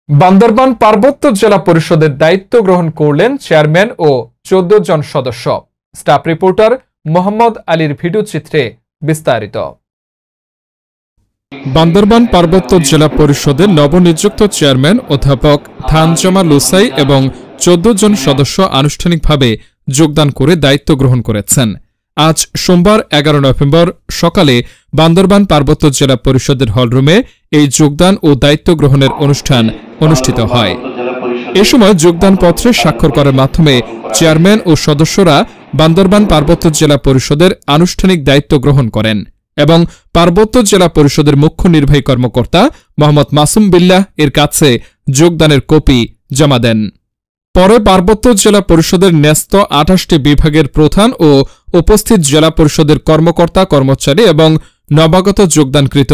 বান্দরবান পার্বত্য জেলা পরিষদের দায়িত্ব গ্রহণ করলেন চেয়ারম্যান ও 14 জন সদস্য। স্টাফ রিপোর্টার মোহাম্মদ আলীর ভিডিও চিত্রে বিস্তারিত। বান্দরবান পার্বত্য জেলা পরিষদের নবনিযুক্ত চেয়ারম্যান অধ্যাপক থানজমা লুসাই এবং 14 জন সদস্য আনুষ্ঠানিকভাবে যোগদান করে দায়িত্ব গ্রহণ করেছেন। আজ সোমবার 11 নভেম্বর সকালে বান্দরবান পার্বত্য জেলা পরিষদের হলরুমে এই যোগদান ও দায়িত্ব গ্রহণের অনুষ্ঠান অনুষ্ঠিত হয়। এ সময় যোগদানপত্রে স্বাক্ষর করার মাধ্যমে চেয়ারম্যান ও সদস্যরা বান্দরবান পার্বত্য জেলা পরিষদের আনুষ্ঠানিক দায়িত্ব গ্রহণ করেন এবং পার্বত্য জেলা পরিষদের মুখ্য নির্বাহী কর্মকর্তা মোহাম্মদ মাসুম বিল্লাহ এর কাছে যোগদানের কপি জমা দেন। পরে পার্বত্য জেলা পরিষদের ন্যস্ত 28টি বিভাগের প্রধান ও উপস্থিত জেলা পরিষদের কর্মকর্তা কর্মচারী এবং নবাগত যোগদানকৃত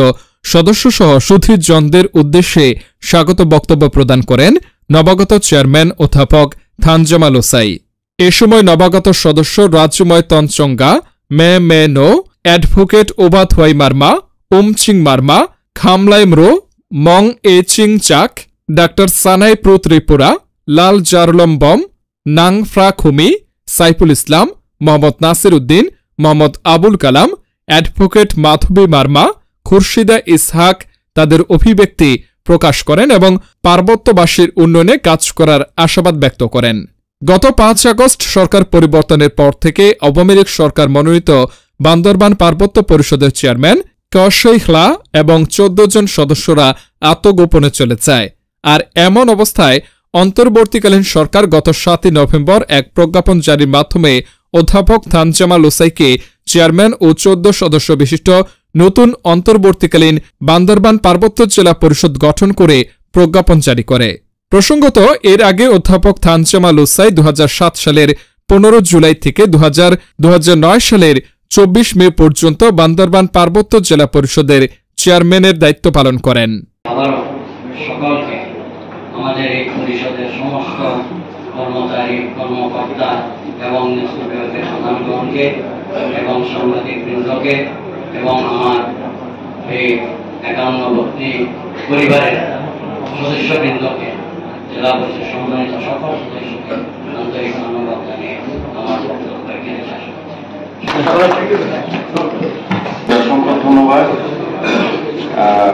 সদস্যসহ সুধীরজনদের উদ্দেশ্যে স্বাগত বক্তব্য প্রদান করেন নবাগত চেয়ারম্যান অধ্যাপক থানজমা লুসাই। এ সময় নবাগত সদস্য রাজ্যময় তঞ্চঙ্গা মে নো অ্যাডভোকেট ওবাথওয়াই মার্মা ওমচিং মার্মা খামলাই ম্রো মং এ চিং চাক ডাক্তার সানাই প্রু ত্রিপুরা লাল জারলম বম নাং ফ্রা খুমি সাইফুল ইসলাম মোহাম্মদ নাসির উদ্দিন মোহাম্মদ আবুল কালাম অ্যাডভোকেট মাধবী মার্মা খুরশিদা ইসহাক তাদের অভিব্যক্তি প্রকাশ করেন এবং পার্বত্যবাসীর উন্নয়নে কাজ করার আশাবাদ ব্যক্ত করেন। গত 5 আগস্ট সরকার পরিবর্তনের পর থেকে আওয়ামী লীগ সরকার মনোনীত বান্দরবান পার্বত্য পরিষদের চেয়ারম্যান কশৈখলা এবং 14 জন সদস্যরা আত্মগোপনে চলে যায়। আর এমন অবস্থায় অন্তর্বর্তীকালীন সরকার গত 7 নভেম্বর এক প্রজ্ঞাপন জারির মাধ্যমে অধ্যাপক থানজমা লুসাইকে চেয়ারম্যান ও 14 সদস্য বিশিষ্ট নতুন অন্তর্বর্তীকালীন বান্দরবান পার্বত্য জেলা পরিষদ গঠন করে প্রজ্ঞাপন জারি করে। প্রসঙ্গত, এর আগে অধ্যাপক থানজমা লুসাই 2007 সালের 15 জুলাই থেকে 2009 সালের 24 মে পর্যন্ত বান্দরবান পার্বত্য জেলা পরিষদের চেয়ারম্যানের দায়িত্ব পালন করেন। আমাদের এই পরিষদের সমস্ত কর্মচারী কর্মকর্তা এবং প্রধানগণকে এবং সাংবাদিক বৃন্দকে এবং আমার এই 51 পরিবারের সদস্যবৃন্দকে জেলা পরিষদ সম্মানিত সকল সদস্যকে আন্তরিক ধন্যবাদ জানিয়ে আমার বক্তব্য এখানে শেষ করছি। ধন্যবাদ।